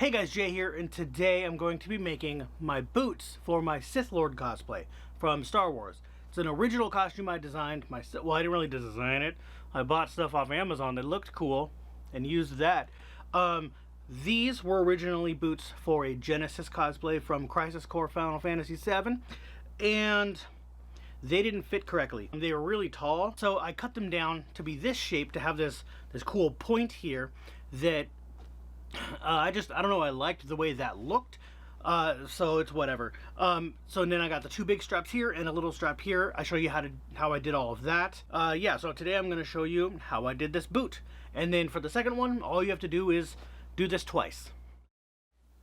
Hey guys, Jay here, and today I'm going to be making my boots for my Sith Lord cosplay from Star Wars. It's an original costume I designed myself. Well, I didn't really design it. I bought stuff off Amazon that looked cool and used that. These were originally boots for a Genesis cosplay from Crisis Core Final Fantasy VII, and they didn't fit correctly. They were really tall, so I cut them down to be this shape to have this cool point here that I don't know, I liked the way that looked, so it's whatever. So then I got the two big straps here and a little strap here. I show you how I did all of that. Yeah, so today I'm going to show you how I did this boot. And then for the second one, all you have to do is do this twice.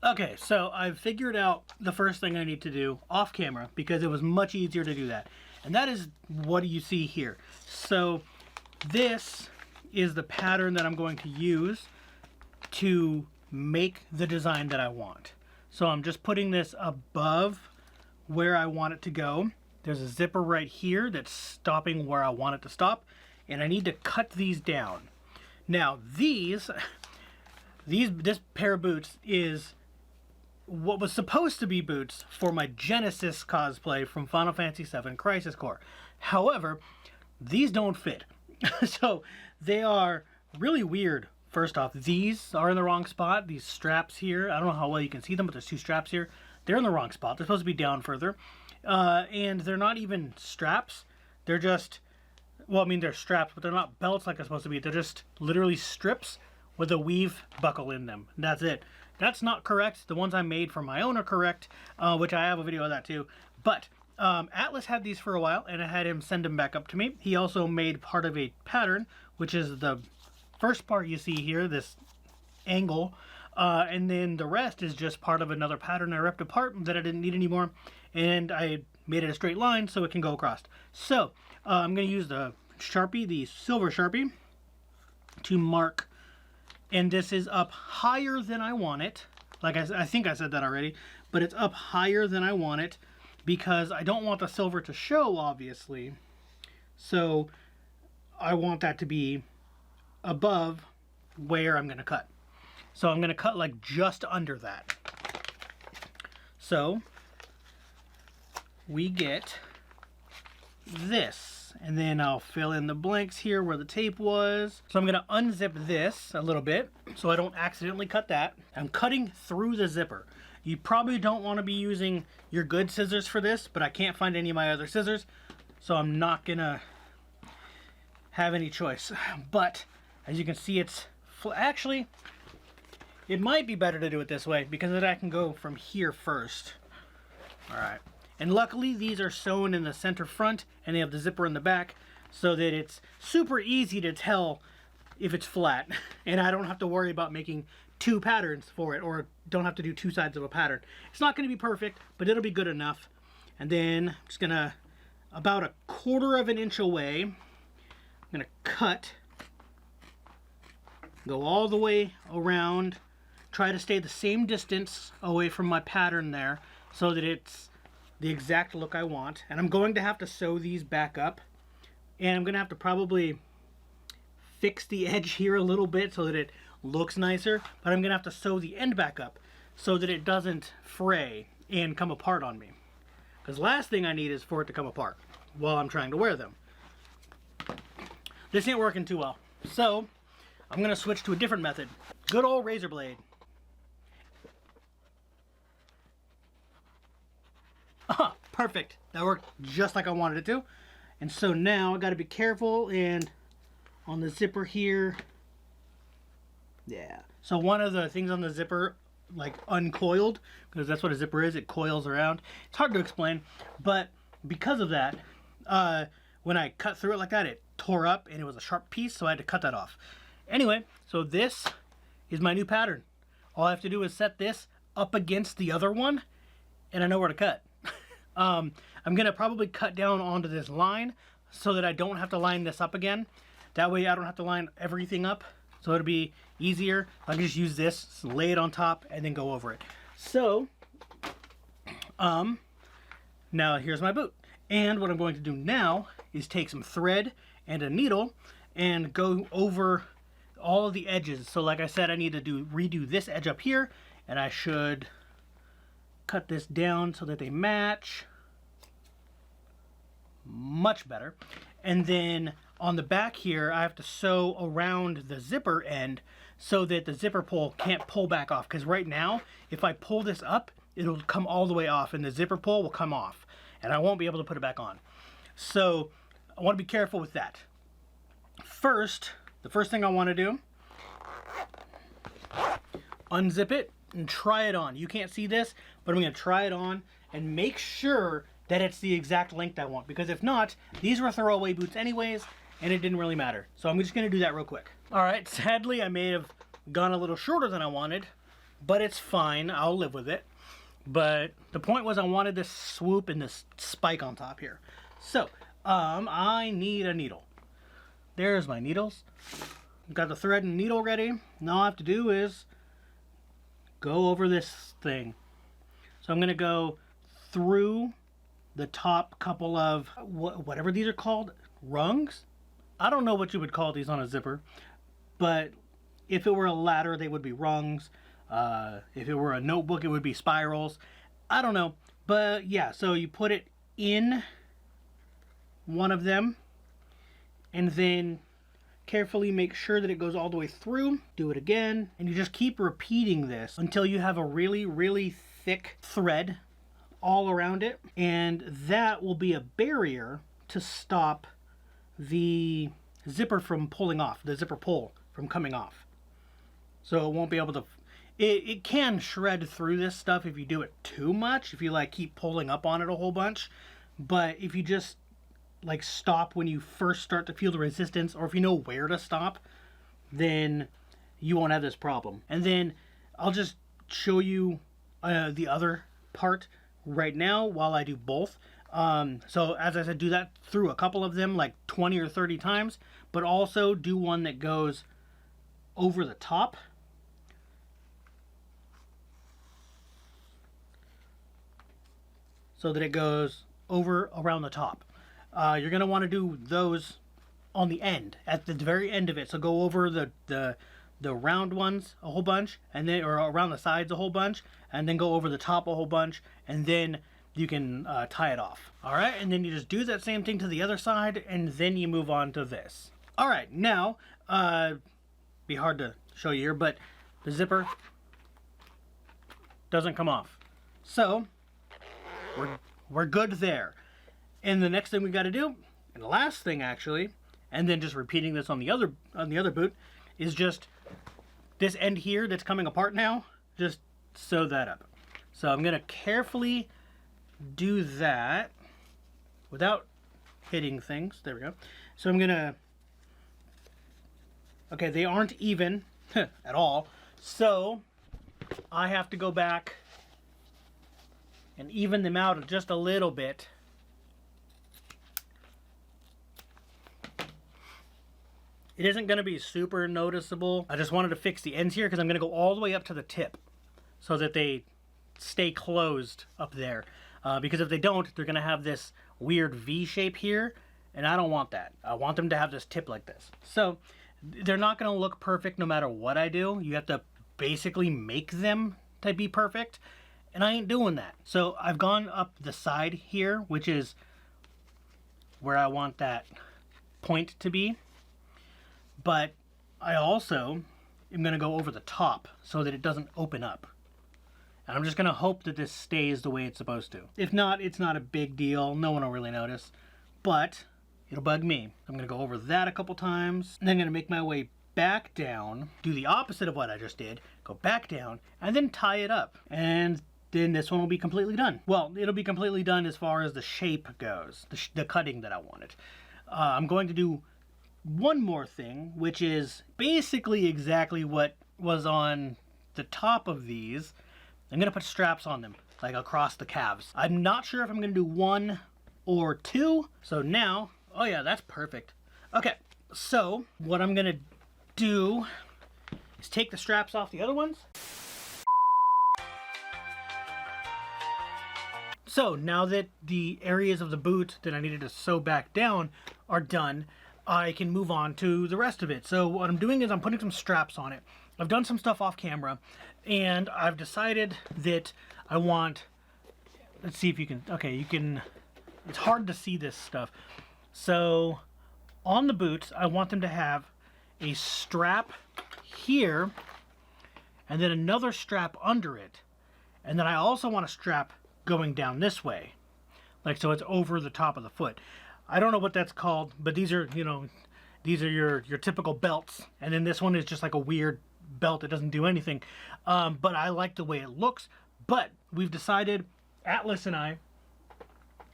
Okay, so I've figured out the first thing I need to do off camera because it was much easier to do that. And that is what you see here. So this is the pattern that I'm going to use to make the design that I want. So I'm just putting this above where I want it to go. There's a zipper right here that's stopping where I want it to stop, and I need to cut these down. Now this pair of boots is what was supposed to be boots for my Genesis cosplay from Final Fantasy VII Crisis Core. However, these don't fit. So they are really weird. First off, these are in the wrong spot. These straps here, I don't know how well you can see them, but there's two straps here. They're in the wrong spot. They're supposed to be down further. And they're not even straps. They're just, well, I mean, they're straps, but they're not belts like they're supposed to be. They're just literally strips with a weave buckle in them. That's it. That's not correct. The ones I made for my own are correct, which I have a video of that too. But Atlas had these for a while, and I had him send them back up to me. He also made part of a pattern, which is the first part you see here, this angle, and then the rest is just part of another pattern I ripped apart that I didn't need anymore, and I made it a straight line so it can go across. So I'm going to use the Sharpie, the silver Sharpie, to mark, and this is up higher than I want it. Like I think I said that already, but it's up higher than I want it because I don't want the silver to show, obviously. So I want that to be above where I'm going to cut. So I'm going to cut like just under that. So we get this, and then I'll fill in the blanks here where the tape was. So I'm going to unzip this a little bit so I don't accidentally cut that. I'm cutting through the zipper. You probably don't want to be using your good scissors for this, but I can't find any of my other scissors, so I'm not going to have any choice. But as you can see, it's actually, it might be better to do it this way because then I can go from here first. Alright, and luckily these are sewn in the center front and they have the zipper in the back so that it's super easy to tell if it's flat, and I don't have to worry about making two patterns for it, or don't have to do two sides of a pattern. It's not going to be perfect, but it'll be good enough. And then I'm just going to, about 1/4 of an inch away, I'm going to cut, go all the way around, try to stay the same distance away from my pattern there so that it's the exact look I want. And I'm going to have to sew these back up, and I'm going to have to probably fix the edge here a little bit so that it looks nicer, but I'm going to have to sew the end back up so that it doesn't fray and come apart on me. Because last thing I need is for it to come apart while I'm trying to wear them. This ain't working too well. So I'm going to switch to a different method. Good old razor blade. Ah, perfect. That worked just like I wanted it to. And so now I got to be careful, and on the zipper here, yeah. So one of the things on the zipper like uncoiled, because that's what a zipper is. It coils around. It's hard to explain, but because of that, when I cut through it like that, it tore up and it was a sharp piece, so I had to cut that off. Anyway, so this is my new pattern. All I have to do is set this up against the other one, and I know where to cut. I'm going to probably cut down onto this line so that I don't have to line this up again. That way I don't have to line everything up, so it'll be easier. I can just use this, lay it on top, and then go over it. So, now here's my boot. And what I'm going to do now is take some thread and a needle and go over all of the edges. So like I said, I need to redo this edge up here And I should cut this down so that they match. Much better. And then on the back here, I have to sew around the zipper end so that the zipper pull can't pull back off. Because right now, if I pull this up, it'll come all the way off and the zipper pull will come off. And I won't be able to put it back on. So I want to be careful with that. First, the first thing I want to do, unzip it and try it on. You can't see this, but I'm going to try it on and make sure that it's the exact length I want. Because if not, these were throwaway boots anyways, and it didn't really matter. So I'm just going to do that real quick. Alright, sadly I may have gone a little shorter than I wanted, but it's fine. I'll live with it. But the point was I wanted this swoop and this spike on top here. So, I need a needle. There's my needles. Got the thread and needle ready. Now all I have to do is go over this thing. So I'm going to go through the top couple of, whatever these are called, rungs? I don't know what you would call these on a zipper, but if it were a ladder, they would be rungs. If it were a notebook, it would be spirals. I don't know, but yeah, so you put it in one of them, and then carefully make sure that it goes all the way through. Do it again, and you just keep repeating this until you have a really, really thick thread all around it, and that will be a barrier to stop the zipper from pulling off, the zipper pull from coming off. So it won't be able to, it can shred through this stuff if you do it too much, if you like keep pulling up on it a whole bunch, but if you just like stop when you first start to feel the resistance, or if you know where to stop, then you won't have this problem. And then I'll just show you the other part right now while I do both. So as I said, do that through a couple of them, like 20 or 30 times, but also do one that goes over the top. So that it goes over around the top. You're going to want to do those on the end, at the very end of it. So go over the round ones a whole bunch, and then, or around the sides a whole bunch, and then go over the top a whole bunch, and then you can tie it off. Alright, and then you just do that same thing to the other side, and then you move on to this. Alright, now, be hard to show you here, but the zipper doesn't come off. So, we're good there. And the next thing we got to do, and the last thing actually, and then just repeating this on the other boot, is just this end here that's coming apart now, just sew that up. So I'm going to carefully do that without hitting things. There we go. So I'm going to, okay, they aren't even at all. So I have to go back and even them out just a little bit. It isn't going to be super noticeable. I just wanted to fix the ends here because I'm going to go all the way up to the tip so that they stay closed up there. Because if they don't, they're going to have this weird V shape here, and I don't want that. I want them to have this tip like this. So they're not going to look perfect no matter what I do. You have to basically make them to be perfect, and I ain't doing that. So I've gone up the side here, which is where I want that point to be. But I also am going to go over the top so that it doesn't open up. And I'm just going to hope that this stays the way it's supposed to. If not, it's not a big deal. No one will really notice. But it'll bug me. I'm going to go over that a couple times. And then I'm going to make my way back down, do the opposite of what I just did, go back down, and then tie it up. And then this one will be completely done. Well, it'll be completely done as far as the shape goes, the cutting that I wanted. I'm going to do one more thing, which is basically exactly what was on the top of these. I'm going to put straps on them, like across the calves. I'm not sure if I'm going to do one or two. So now, oh yeah, that's perfect. Okay, so what I'm going to do is take the straps off the other ones. So now that the areas of the boot that I needed to sew back down are done, I can move on to the rest of it. So what I'm doing is I'm putting some straps on it. I've done some stuff off camera, and I've decided that I want, let's see if you can, okay, you can, it's hard to see this stuff. So on the boots, I want them to have a strap here, and then another strap under it. And then I also want a strap going down this way, like so it's over the top of the foot. I don't know what that's called, but these are, you know, these are your typical belts. And then this one is just like a weird belt that doesn't do anything. But I like the way it looks. But we've decided, Atlas and I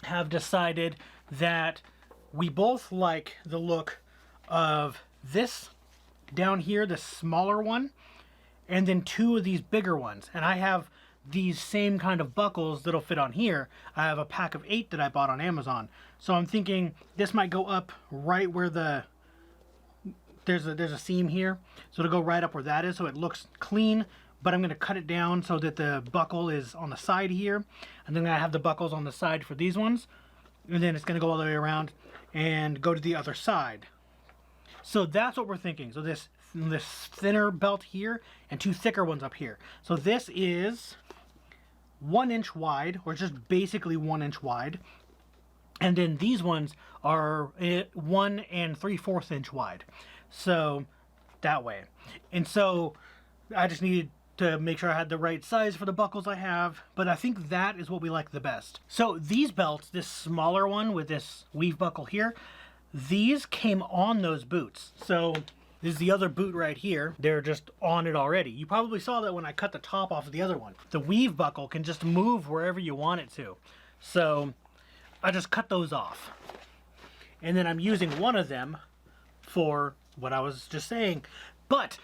have decided that we both like the look of this down here, the smaller one, and then two of these bigger ones. And I have these same kind of buckles that'll fit on here. I have a pack of 8 that I bought on Amazon. So I'm thinking this might go up right where there's a seam here. So it'll go right up where that is, so it looks clean, but I'm gonna cut it down so that the buckle is on the side here. And then I have the buckles on the side for these ones. And then it's gonna go all the way around and go to the other side. So that's what we're thinking. So this thinner belt here and 2 thicker ones up here. So this is 1 inch wide, or just basically 1 inch wide. And then these ones are 1 3/4 inch wide. So that way. And so I just needed to make sure I had the right size for the buckles I have, but I think that is what we like the best. So these belts, this smaller one with this weave buckle here, these came on those boots. So this is the other boot right here. They're just on it already. You probably saw that when I cut the top off of the other one. The weave buckle can just move wherever you want it to. So I just cut those off. And then I'm using one of them for what I was just saying. But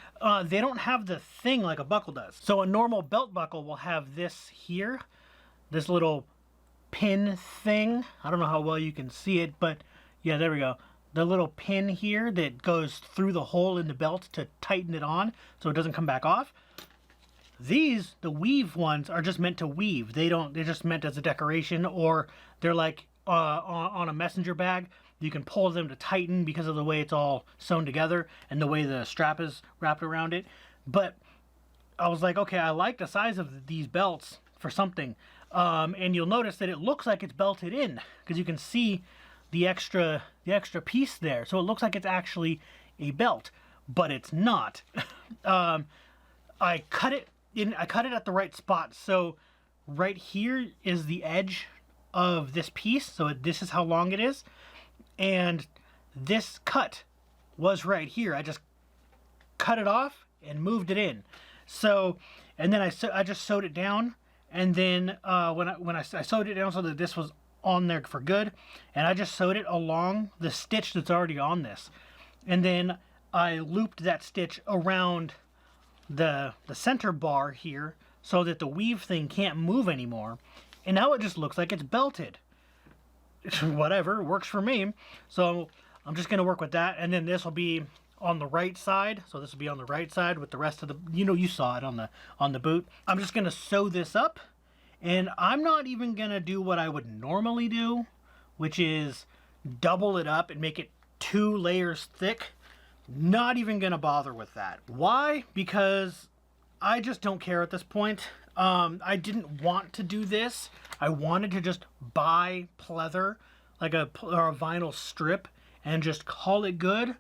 they don't have the thing like a buckle does. So a normal belt buckle will have this here, this little pin thing. I don't know how well you can see it, but yeah, there we go. The little pin here that goes through the hole in the belt to tighten it on so it doesn't come back off. These, the weave ones, are just meant to weave. They're just meant as a decoration, or they're like on a messenger bag. You can pull them to tighten because of the way it's all sewn together and the way the strap is wrapped around it. But I was like, okay, I like the size of these belts for something. And you'll notice that it looks like it's belted in because you can see the extra piece there. So it looks like it's actually a belt, but it's not. I cut it at the right spot. So right here is the edge of this piece. So this is how long it is. And this cut was right here. I just cut it off and moved it in. So, and then I just sewed it down. And then when I sewed it down so that this was on there for good, and I just sewed it along the stitch that's already on this. And then I looped that stitch around the center bar here so that the weave thing can't move anymore. And now it just looks like it's belted. Whatever, works for me. So I'm just gonna work with that, and then this will be on the right side. So this will be on the right side with the rest of the, you saw it on the boot. I'm just gonna sew this up, and I'm not even gonna do what I would normally do, which is double it up and make it 2 layers thick. Not even gonna bother with that. Why? Because I just don't care at this point. I didn't want to do this. I wanted to just buy pleather, like a vinyl strip, and just call it good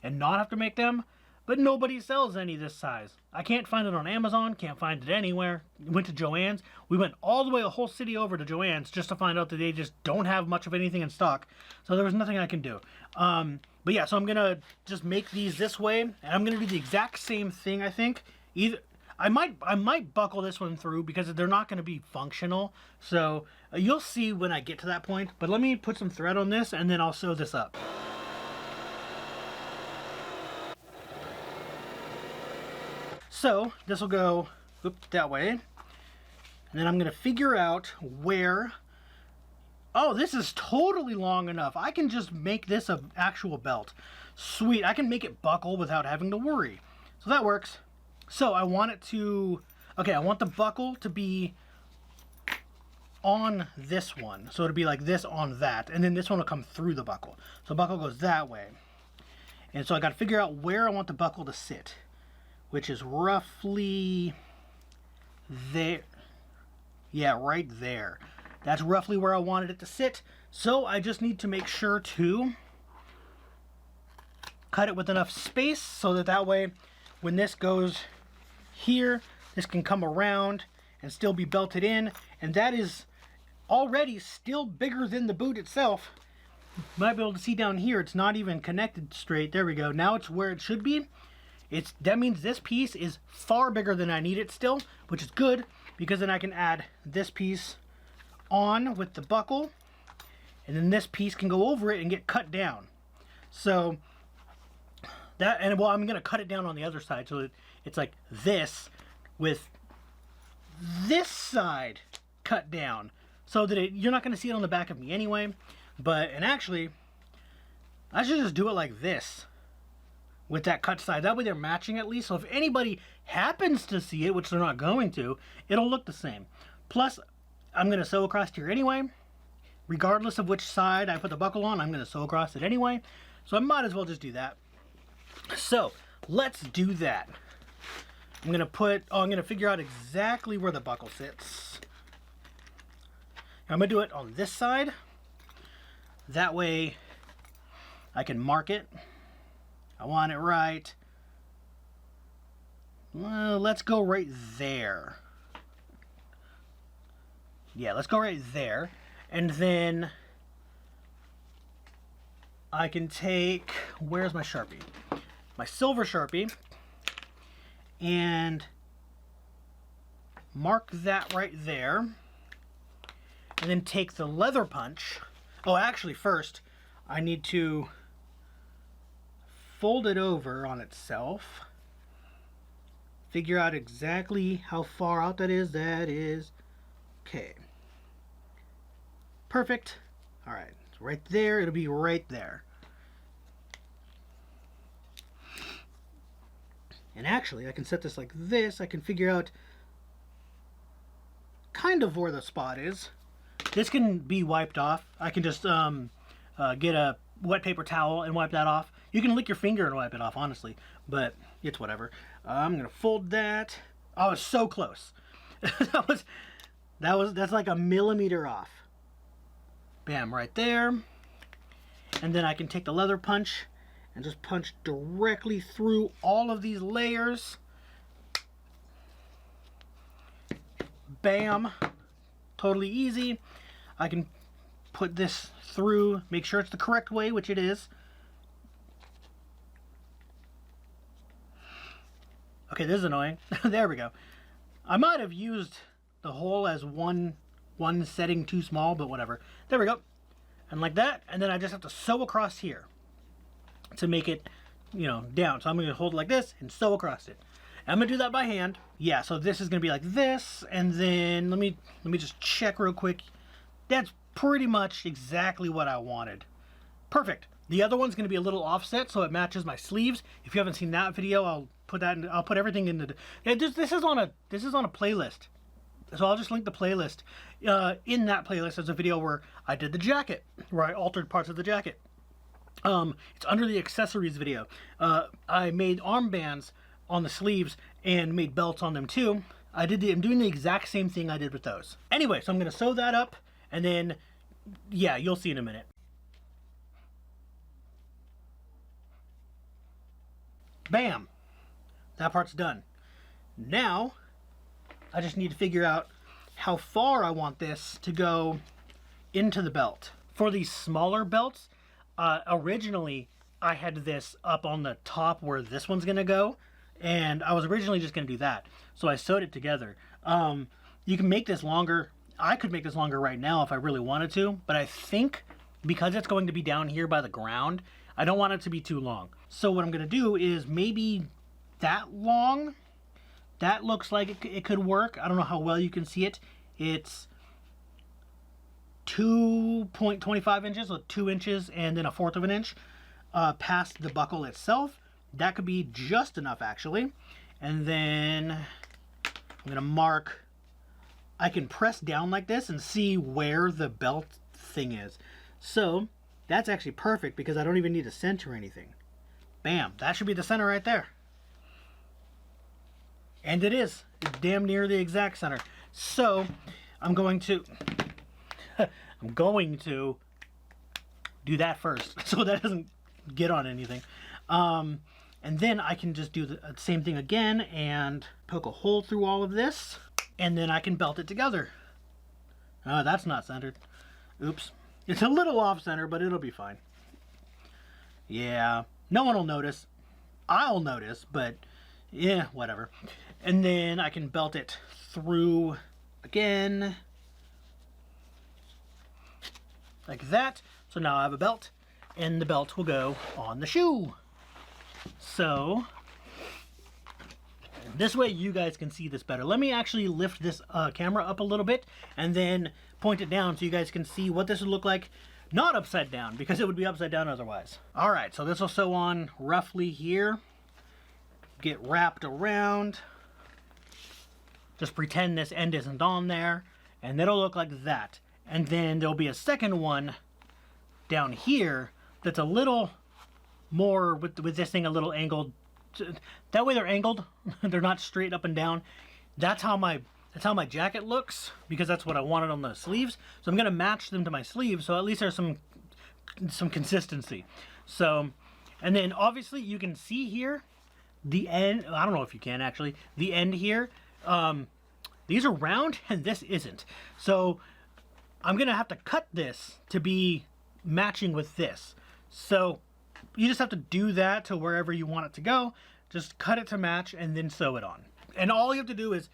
and not have to make them. But nobody sells any this size. I can't find it on Amazon, can't find it anywhere. Went to Joann's. We went all the way a whole city over to Joann's just to find out that they just don't have much of anything in stock. So there was nothing I can do. But yeah, so I'm gonna just make these this way, and I'm gonna do the exact same thing, I think. I might buckle this one through because they're not going to be functional. So you'll see when I get to that point. But let me put some thread on this and then I'll sew this up. So this will go that way. And then I'm going to figure out where... Oh, this is totally long enough. I can just make this an actual belt. Sweet. I can make it buckle without having to worry. So that works. So I want it to, okay, I want the buckle to be on this one. So it'll be like this on that. And then this one will come through the buckle. So the buckle goes that way. And so I got to figure out where I want the buckle to sit. which is roughly there. Yeah, right there. That's roughly where I wanted it to sit. So I just need to make sure to cut it with enough space so that way when this goes here, this can come around and still be belted in. And that is already still bigger than the boot itself. You might be able to see down here, it's not even connected straight. There we go. Now it's where it should be. That means this piece is far bigger than I need it still, which is good because then I can add this piece on with the buckle, and then this piece can go over it and get cut down. So that, and well, I'm gonna cut it down on the other side so that it's like this with this side cut down, so that you're not gonna see it on the back of me anyway. And actually, I should just do it like this with that cut side. That way they're matching at least. So if anybody happens to see it, which they're not going to, it'll look the same. Plus, I'm going to sew across here anyway. Regardless of which side I put the buckle on, I'm going to sew across it anyway. So I might as well just do that. So let's do that. I'm going to figure out exactly where the buckle sits. I'm going to do it on this side. That way I can mark it. I want it right. Well, let's go right there. Yeah, let's go right there. And then I can take, where's my Sharpie? My silver Sharpie. And mark that right there. And then take the leather punch. Oh, actually, first, I need to fold it over on itself. Figure out exactly how far out that is. That is, okay. Perfect. All right, it's right there. It'll be right there. And actually, I can set this like this. I can figure out kind of where the spot is. This can be wiped off. I can just get a wet paper towel and wipe that off. You can lick your finger and wipe it off, honestly, but it's whatever. I'm gonna fold that. I was so close. That's like a millimeter off. Bam, right there. And then I can take the leather punch and just punch directly through all of these layers. Bam. Totally easy. I can put this through, make sure it's the correct way, which it is. Okay, this is annoying. There we go. I might have used the hole as one setting too small, but whatever. There we go. And like that, and then I just have to sew across here to make it, down. So I'm going to hold it like this and sew across it. I'm going to do that by hand. Yeah, so this is going to be like this, and then let me just check real quick. That's pretty much exactly what I wanted. Perfect. The other one's going to be a little offset so it matches my sleeves. If you haven't seen that video, I'll put that in, I'll put everything in the this is on a playlist. So I'll just link the playlist. In that playlist there's a video where I did the jacket, where I altered parts of the jacket. It's under the accessories video. I made armbands on the sleeves and made belts on them too. I'm doing the exact same thing I did with those. Anyway, so I'm going to sew that up, and then, yeah, you'll see in a minute. Bam! That part's done. Now, I just need to figure out how far I want this to go into the belt. For these smaller belts, originally I had this up on the top where this one's going to go. And I was originally just going to do that. So I sewed it together. You can make this longer. I could make this longer right now if I really wanted to. But I think because it's going to be down here by the ground, I don't want it to be too long. So what I'm going to do is maybe that long. That looks like it could work. I don't know how well you can see it. It's 2.25 inches, so 2 inches and then 1/4 of an inch past the buckle itself. That could be just enough, actually. And then I'm going to mark. I can press down like this and see where the belt thing is. So that's actually perfect because I don't even need to center anything. Bam. That should be the center right there. And it is. It's damn near the exact center. So, I'm going to do that first, so that doesn't get on anything. And then I can just do the same thing again and poke a hole through all of this, and then I can belt it together. Oh, that's not centered. Oops. It's a little off center, but it'll be fine. Yeah, no one will notice. I'll notice, but yeah, whatever. And then I can belt it through again, like that. So now I have a belt, and the belt will go on the shoe. So this way you guys can see this better. Let me actually lift this camera up a little bit and then point it down so you guys can see what this would look like, not upside down, because it would be upside down otherwise. All right, so this will sew on roughly here. Get wrapped around. Just pretend this end isn't on there, and it'll look like that. And then there'll be a second one down here that's a little more with this thing a little angled. That way they're angled. They're not straight up and down. That's how my jacket looks, because that's what I wanted on the sleeves. So I'm gonna match them to my sleeves, so at least there's some consistency. So, and then obviously you can see here the end. I don't know if you can actually. The end here. These are round and this isn't. So I'm gonna have to cut this to be matching with this. So you just have to do that to wherever you want it to go. Just cut it to match and then sew it on. And all you have to do is,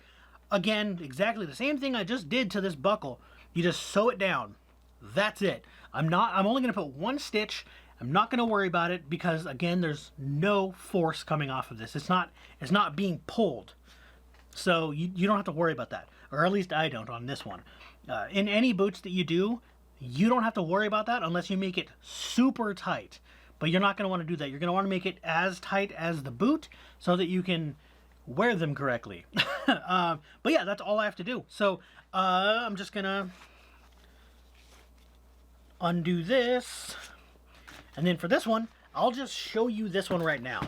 again, exactly the same thing I just did to this buckle. You just sew it down. That's it. I'm only gonna put one stitch. I'm not gonna worry about it because, again, there's no force coming off of this. It's not being pulled. So you don't have to worry about that, or at least I don't on this one. In any boots that you do, you don't have to worry about that unless you make it super tight. But you're not going to want to do that. You're going to want to make it as tight as the boot so that you can wear them correctly. But yeah, that's all I have to do. So I'm just going to undo this. And then for this one, I'll just show you this one right now.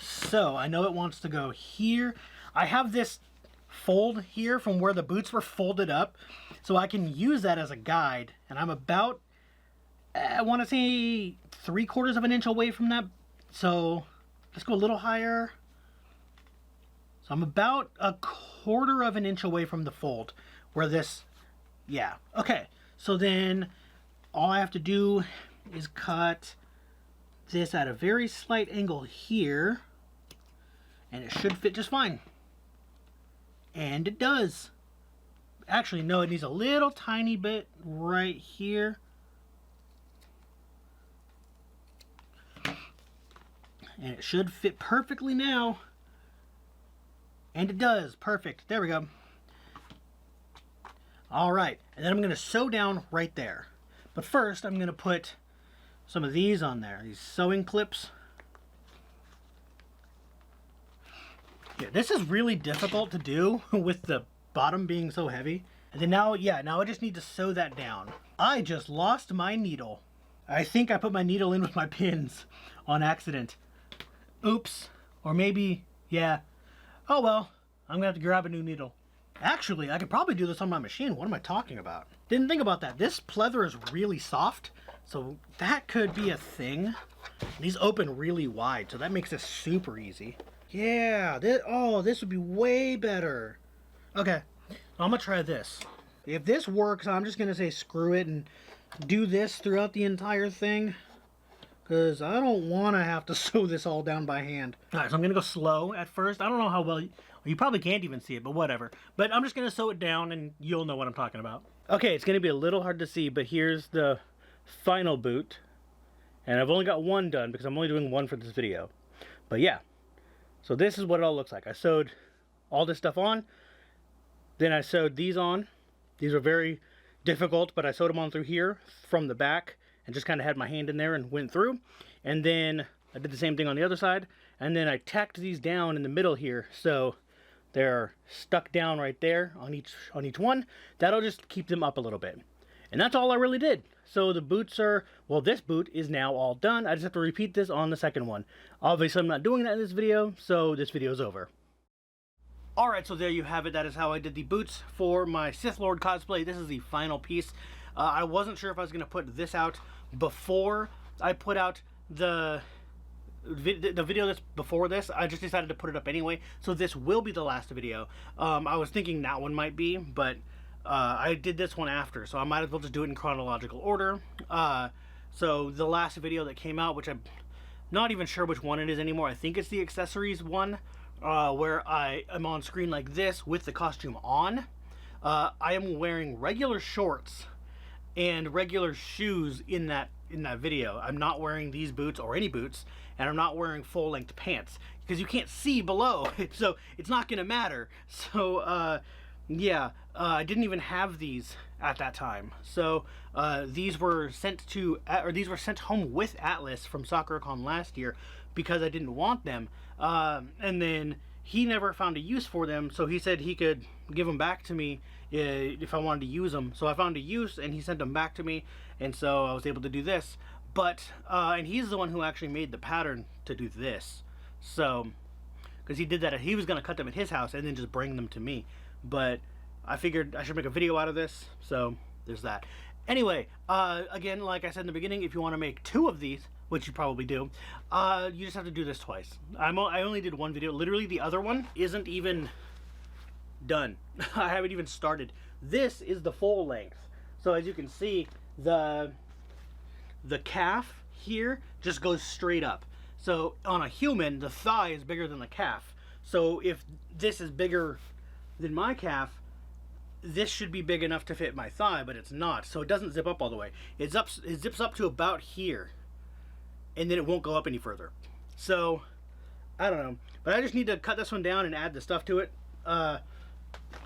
So I know it wants to go here. I have this fold here from where the boots were folded up, so I can use that as a guide. And I'm about, I want to say 3/4 of an inch away from that. So let's go a little higher. So I'm about 1/4 of an inch away from the fold where this, yeah. Okay, so then all I have to do is cut this at a very slight angle here, and it should fit just fine. And it does. Actually, no, it needs a little tiny bit right here. And it should fit perfectly now. And it does. Perfect. There we go. Alright, and then I'm going to sew down right there. But first, I'm going to put some of these on there. These sewing clips. Yeah, this is really difficult to do with the bottom being so heavy. And then now, yeah, now I just need to sew that down. I just lost my needle. I think I put my needle in with my pins on accident. Oops. Or maybe, yeah. Oh well, I'm gonna have to grab a new needle. Actually, I could probably do this on my machine. What am I talking about? Didn't think about that. This pleather is really soft, so that could be a thing. These open really wide, so that makes this super easy. Yeah, this would be way better. Okay, I'm gonna try this. If this works, I'm just gonna say screw it and do this throughout the entire thing, because I don't want to have to sew this all down by hand. Alright, so I'm gonna go slow at first. I don't know how well, you probably can't even see it, but whatever. But I'm just gonna sew it down and you'll know what I'm talking about. Okay, it's gonna be a little hard to see, but here's the final boot. And I've only got one done because I'm only doing one for this video. But yeah. So this is what it all looks like. I sewed all this stuff on. Then I sewed these on. These were very difficult, but I sewed them on through here from the back and just kind of had my hand in there and went through. And then I did the same thing on the other side. And then I tacked these down in the middle here. So they're stuck down right there on each one. That'll just keep them up a little bit. And that's all I really did. so the boots are, well, this boot is now all done. I just have to repeat this on the second one. Obviously, I'm not doing that in this video, so this video is over. Alright, so there you have it. That is how I did the boots for my Sith Lord cosplay. This is the final piece. I wasn't sure if I was going to put this out before I put out the video that's before this. I just decided to put it up anyway, so this will be the last video. I was thinking that one might be, but I did this one after, so I might as well just do it in chronological order. So the last video that came out, which I'm not even sure which one it is anymore, I think it's the accessories one, where I am on screen like this with the costume on. I am wearing regular shorts and regular shoes in that video. I'm not wearing these boots or any boots, and I'm not wearing full-length pants because you can't see below, so it's not gonna matter. So yeah, I didn't even have these at that time. So these were sent home with Atlas from SoccerCon last year because I didn't want them, and then he never found a use for them, so he said he could give them back to me if I wanted to use them. So I found a use, and he sent them back to me, and so I was able to do this. But and he's the one who actually made the pattern to do this. So because he did that, he was going to cut them at his house and then just bring them to me. But I figured I should make a video out of this, so there's that. Anyway, again, like I said in the beginning, if you want to make 2 of these, which you probably do, you just have to do this twice. I only did 1 video. Literally, the other one isn't even done. I haven't even started. This is the full length. So as you can see, the calf here just goes straight up. So on a human, the thigh is bigger than the calf. So if this is bigger than my calf, this should be big enough to fit my thigh, but it's not. So it doesn't zip up all the way. It zips up to about here, and then it won't go up any further. So I don't know, but I just need to cut this one down and add the stuff to it.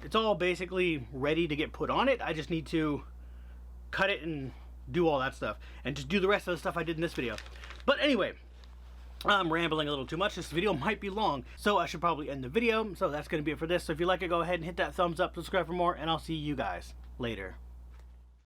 It's all basically ready to get put on it. I just need to cut it and do all that stuff, and just do the rest of the stuff I did in this video. But anyway, I'm rambling a little too much. This video might be long, so I should probably end the video. So that's going to be it for this. So if you like it, go ahead and hit that thumbs up, subscribe for more, and I'll see you guys later.